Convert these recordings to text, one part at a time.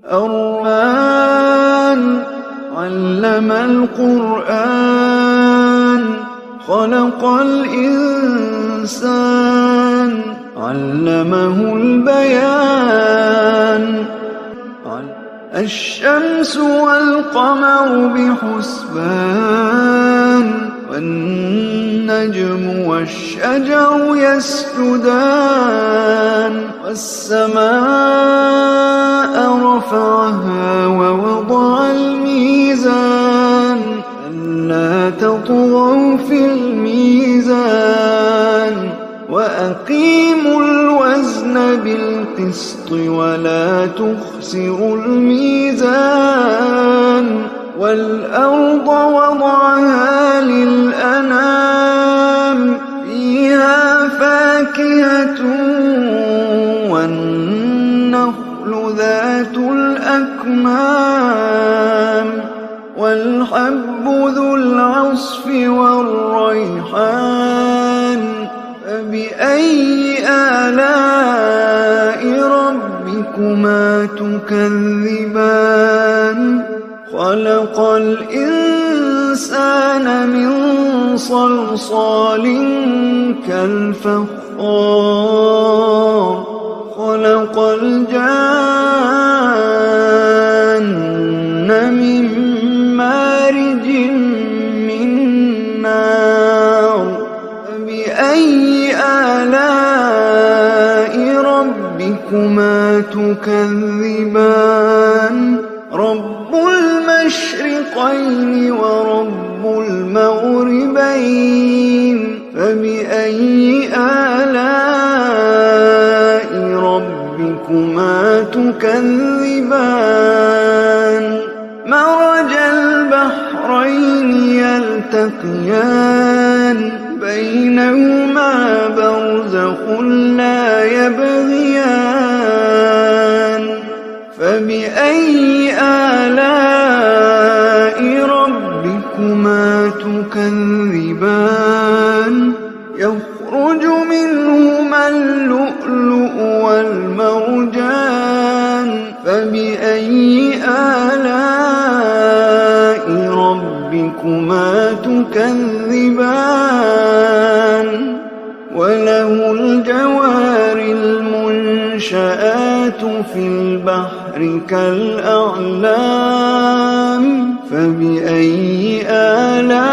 الرحمن علم القرآن خلق الإنسان علمه البيان الشمس والقمر بحسبان والنجم والشجر يسجدان والسماء رفعها ووضع الميزان ألا تطغوا في الميزان وأقيموا الوزن بالقسط ولا تخسروا الميزان والأرض وضعها للأنام فيها فاكهة والنخل ذات الأكمام والحب ذو العصف والريحان فبأي آلاء ربكما تكذبان خلق الإنسان من صلصال كالفخار خلق الجان من مارج من نار فبأي آلاء ربكما تكذبان رب المشرقين ورب المغربين فبأي آلاء ربكما تكذبان مرج البحرين يلتقيان بينهما برزخ لا يبغيان فبأي آلاء ربكما تكذبان يخرج منهما اللؤلؤ والمرجان فبأي آلاء ربكما تكذبان وله الجوار المنشآت في البحر كالأعلام فبأي آلاء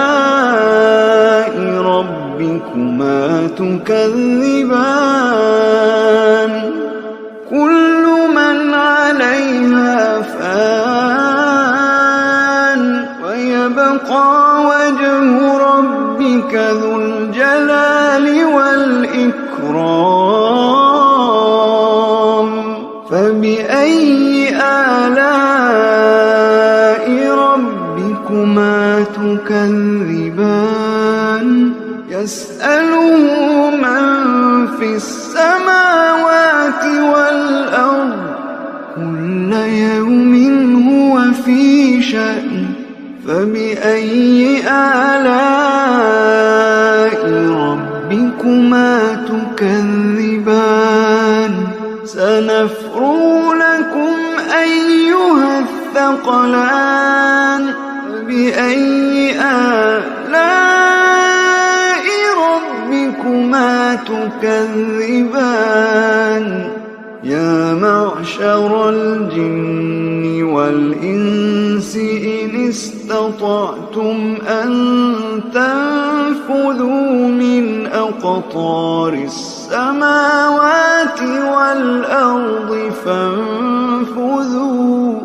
ربكما تكذبان كل من عليها فان ويبقى وجه ربك ذو الجلال والإكرام فبأي آلاء ربكما تكذبان يسأله من في السماوات والأرض كل يوم هو في شأن فبأي آلاء ربكما تكذبان سنفرغ لكم أيها الثقلان فبأي آلاء ربكما تكذبان يا معشر الجن والإنس إن استطعتم أن تنفذوا من أقطار السماوات والأرض فانفذوا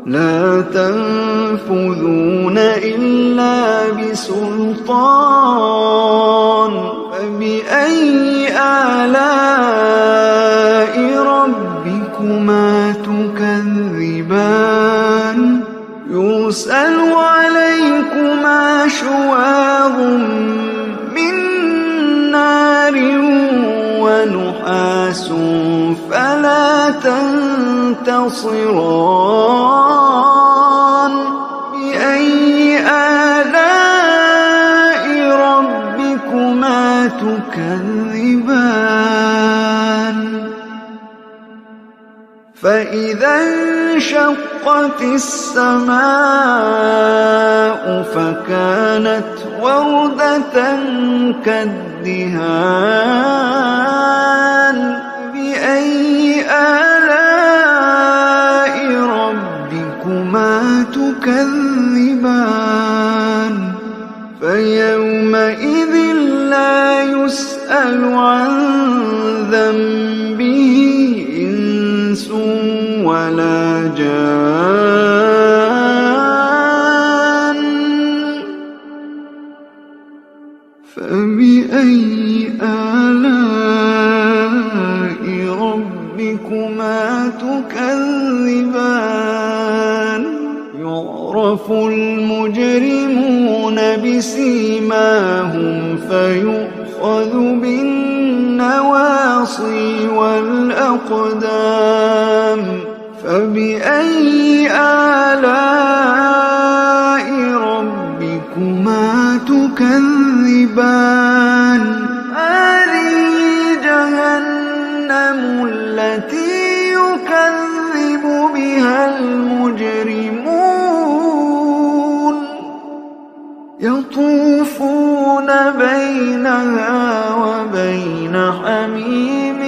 لا تنفذون إلا بسلطان فبأي آلاء ربكما تكذبان يرسل عليكما شواظ من نار ونحاس فلا تنتصران بأي آلاء ربكما تكذبان فإذا انشقت السماء فكانت وردة كالدهان بأي آلاء ربكما تكذبان فيومئذ لا يسأل عن ذنبه إنس ولا جان فبأي آلاء ربكما تكذبان يعرف المجرمون بسيماهم فيؤخذ بالنواصي والأقدام فبأي آلاء ربكما تكذبان هذه جهنم التي يكذب بها المجرمون يطوفون بينها وبين حميم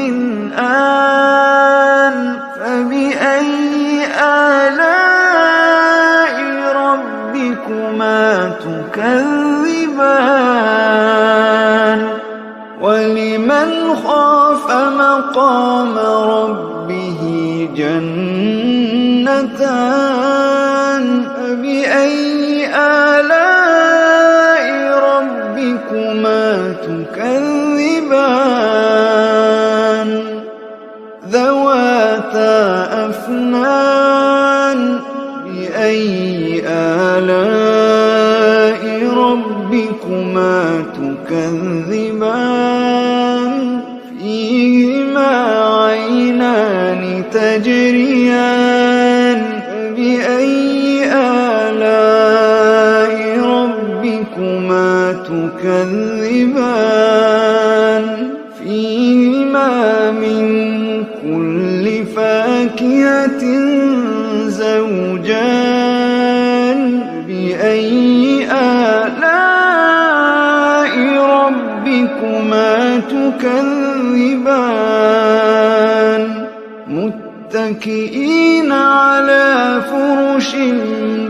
آن فبأي آلاء ربكما تكذبان ولمن خاف مقام ربه جنتان فبأي آلاء ربكما تكذبان ذواتا أفنان بأي آلاء ربكما تكذبان فيهما عينان تجريان بأي آلاء ربكما تكذبان فيهما من كل فاكهة زوجان بأي آلاء ربكما تكذبان متكئين على فرش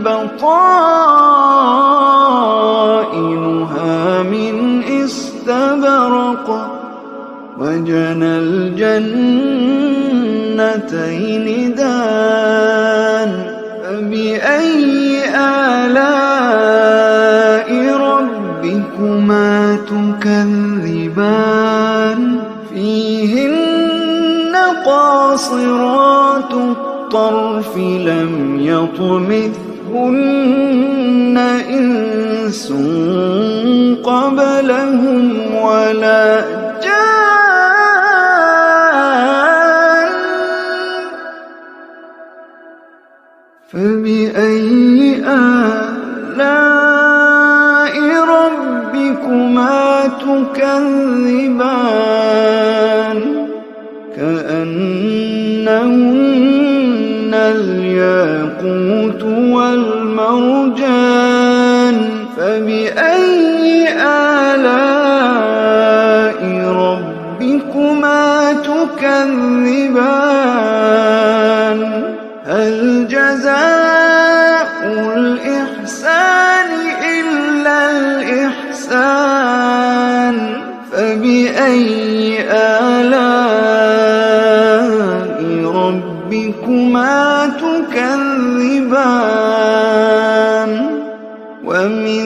بطائنها من استبرق وجنى الجنتين دان فبأي آلاء ربكما تكذبان فيهن قاصرات الطرف لم يطمثهن إنس قبلهم ولا جان فبأي آلاء ربكما تكذبان كأنهن الياقوت والمرجان فبأي آلاء ربكما تكذبان هل جزاء الإحسان إلا الإحسان فبأي آلاء ربكما تكذبان ومن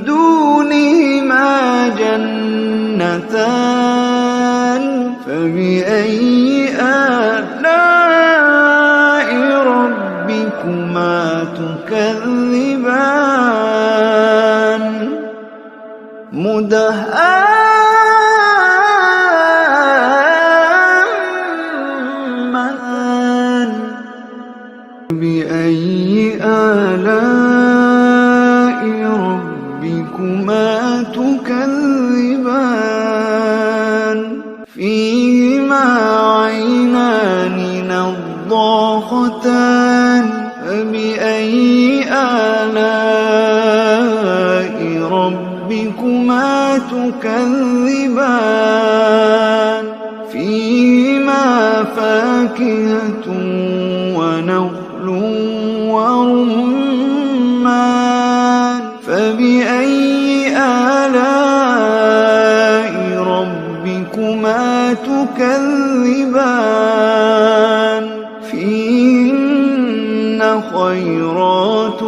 دونهما جنتان فبأي آلاء ربكما تكذبان مدهامتان بأي آلاء ربكما تكذبان فيهما عينان نضاختان تكذبان فيهما فاكهة ونخل ورمان فبأي آلاء ربكما تكذبان فيهن خيرات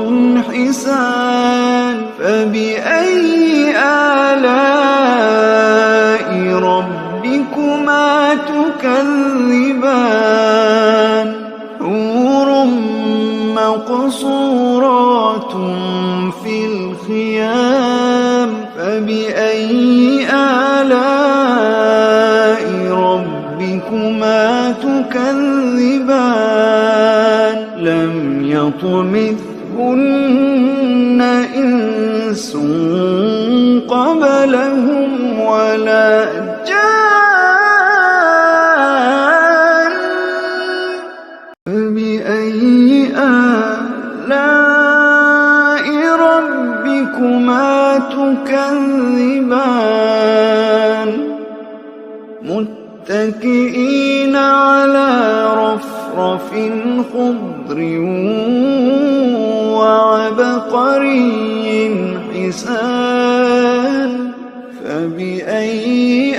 حسان فبأي آلاء ربكما تكذبان حور مقصورات في الخيام فبأي آلاء ربكما تكذبان لم يطمثهن إنس قبلهم ولا جان فبأي آلاء ربكما تكذبان متكئين على رفرف خضر وعبقري حسان فبأي